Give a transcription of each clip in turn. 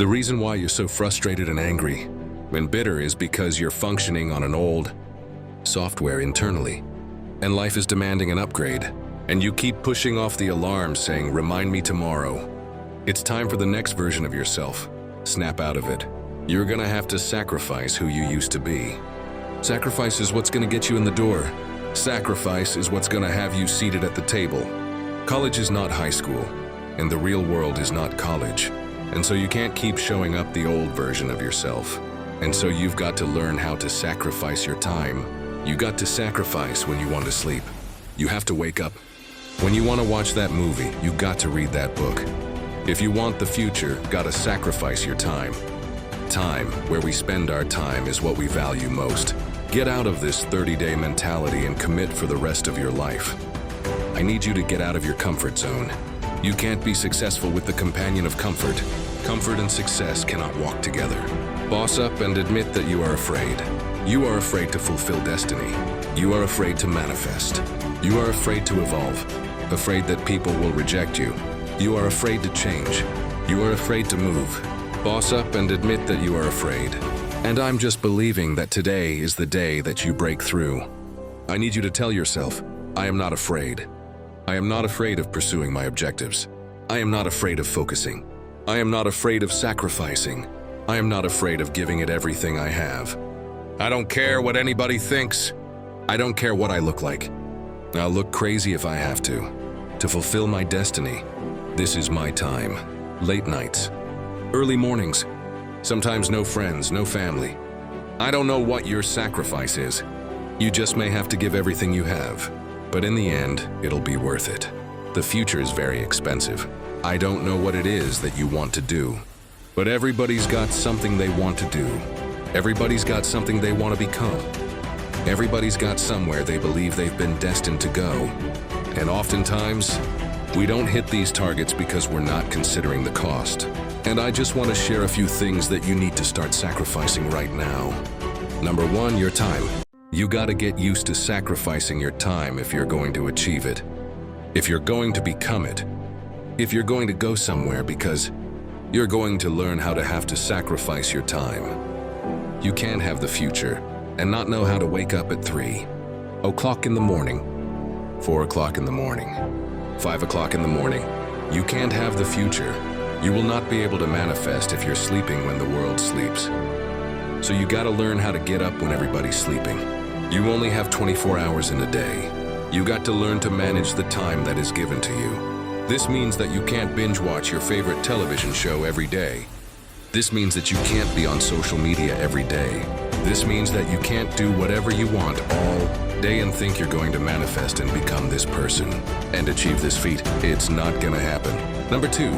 The reason why you're so frustrated and angry and bitter is because you're functioning on an old software internally, and life is demanding an upgrade, and you keep pushing off the alarm saying, "Remind me tomorrow." It's time for the next version of yourself. Snap out of it. You're gonna have to sacrifice who you used to be. Sacrifice is what's gonna get you in the door. Sacrifice is what's gonna have you seated at the table. College is not high school, and the real world is not college. And so you can't keep showing up the old version of yourself. And so you've got to learn how to sacrifice your time. You got to sacrifice when you want to sleep. You have to wake up. When you want to watch that movie, you got to read that book. If you want the future, gotta sacrifice your time. Time, where we spend our time, is what we value most. Get out of this 30-day mentality and commit for the rest of your life. I need you to get out of your comfort zone. You can't be successful with the companion of comfort. Comfort and success cannot walk together. Boss up and admit that you are afraid. You are afraid to fulfill destiny. You are afraid to manifest. You are afraid to evolve. Afraid that people will reject you. You are afraid to change. You are afraid to move. Boss up and admit that you are afraid. And I'm just believing that today is the day that you break through. I need you to tell yourself, I am not afraid. I am not afraid of pursuing my objectives. I am not afraid of focusing. I am not afraid of sacrificing. I am not afraid of giving it everything I have. I don't care what anybody thinks. I don't care what I look like. I'll look crazy if I have to fulfill my destiny. This is my time. Late nights, early mornings, sometimes no friends, no family. I don't know what your sacrifice is. You just may have to give everything you have, but in the end, it'll be worth it. The future is very expensive. I don't know what it is that you want to do, but everybody's got something they want to do. Everybody's got something they want to become. Everybody's got somewhere they believe they've been destined to go. And oftentimes, we don't hit these targets because we're not considering the cost. And I just want to share a few things that you need to start sacrificing right now. Number one, your time. You gotta get used to sacrificing your time if you're going to achieve it. If you're going to become it. If you're going to go somewhere, because you're going to learn how to have to sacrifice your time. You can't have the future and not know how to wake up at 3 o'clock in the morning, 4 o'clock in the morning, 5 o'clock in the morning. You can't have the future. You will not be able to manifest if you're sleeping when the world sleeps. So you gotta learn how to get up when everybody's sleeping. You only have 24 hours in a day. You got to learn to manage the time that is given to you. This means that you can't binge watch your favorite television show every day. This means that you can't be on social media every day. This means that you can't do whatever you want all day and think you're going to manifest and become this person and achieve this feat. It's not gonna happen. Number two,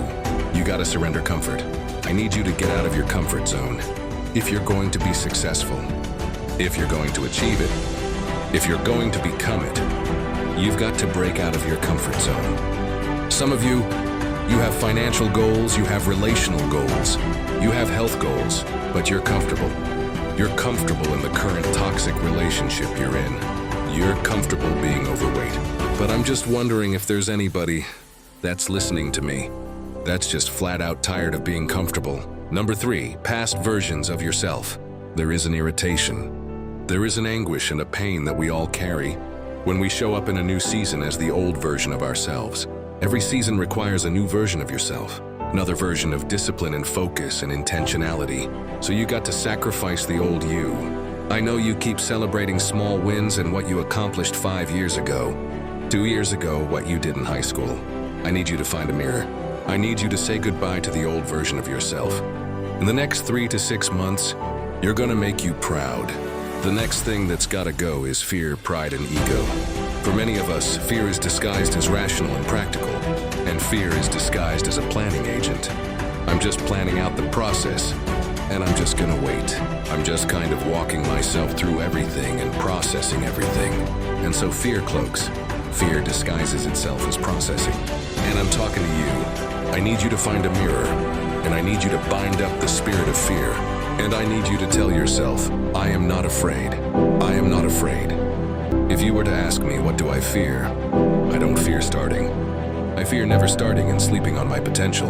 you gotta surrender comfort. I need you to get out of your comfort zone. If you're going to be successful, if you're going to achieve it, if you're going to become it, you've got to break out of your comfort zone. Some of you have financial goals, you have relational goals, you have health goals, but you're comfortable. You're comfortable in the current toxic relationship you're in. You're comfortable being overweight. But I'm just wondering if there's anybody that's listening to me that's just flat out tired of being comfortable. Number three, past versions of yourself. There is an irritation. There is an anguish and a pain that we all carry when we show up in a new season as the old version of ourselves. Every season requires a new version of yourself, another version of discipline and focus and intentionality. So you got to sacrifice the old you. I know you keep celebrating small wins and what you accomplished 5 years ago, 2 years ago, what you did in high school. I need you to find a mirror. I need you to say goodbye to the old version of yourself. In the next 3 to 6 months, you're gonna make you proud. The next thing that's gotta go is fear, pride, and ego. For many of us, fear is disguised as rational and practical, and fear is disguised as a planning agent. I'm just planning out the process, and I'm just gonna wait. I'm just kind of walking myself through everything and processing everything. And so fear cloaks. Fear disguises itself as processing. And I'm talking to you. I need you to find a mirror, and I need you to bind up the spirit of fear. And I need you to tell yourself, I am not afraid. I am not afraid. If you were to ask me, what do I fear? I don't fear starting. I fear never starting and sleeping on my potential.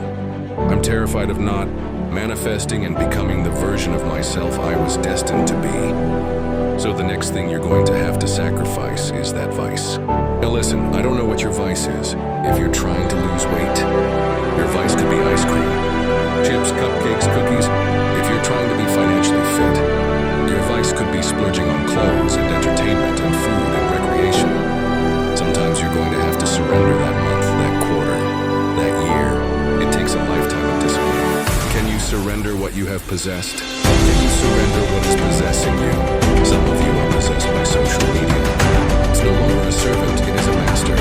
I'm terrified of not manifesting and becoming the version of myself I was destined to be. So the next thing you're going to have to sacrifice is that vice. Now listen, I don't know what your vice is. If you're trying to lose weight, your vice could be ice cream, chips, cupcakes, cookies. If you're trying to be financially fit, your vice could be splurging on clothes and entertainment and food and recreation. Sometimes you're going to have to surrender that month, that quarter, that year. It takes a lifetime of discipline. Can you surrender what you have possessed? Can you surrender what is possessing you? Some of you are possessed by social media. It's no longer a servant, it is a master.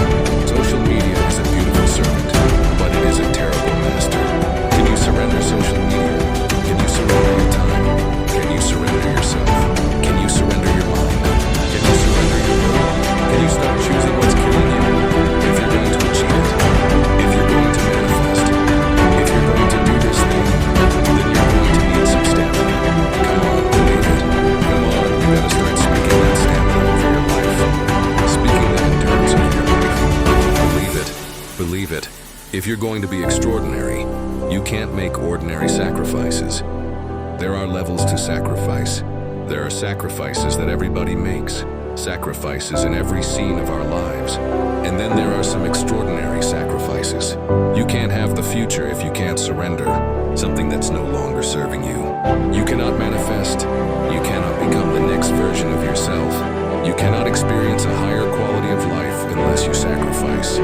Social media is a beautiful servant, but it is a terrible master. Can you surrender social media? Can you surrender your time? Can you surrender yourself? Can you surrender your mind? Can you surrender your will? Can you stop choosing what's killing you? If you're going to achieve it, if you're going to manifest, if you're going to do this thing, then you're going to need some stamina. Come on, believe it. Come on, you gotta start speaking that stamina over your life. Speaking that endurance over your life. Believe it. Believe it. If you're going to be extraordinary, you can't make ordinary sacrifices. There are levels to sacrifice. There are sacrifices that everybody makes. Sacrifices in every scene of our lives. And then there are some extraordinary sacrifices. You can't have the future if you can't surrender something that's no longer serving you. You cannot manifest. You cannot become the next version of yourself. You cannot experience a higher quality of life unless you sacrifice.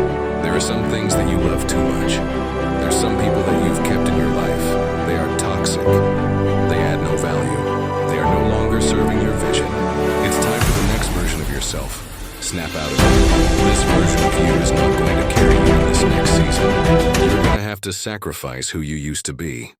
There are some things that you love too much. There's some people that you've kept in your life. They are toxic. They add no value. They are no longer serving your vision. It's time for the next version of yourself. Snap out of it. This version of you is not going to carry you in this next season. You're going to have to sacrifice who you used to be.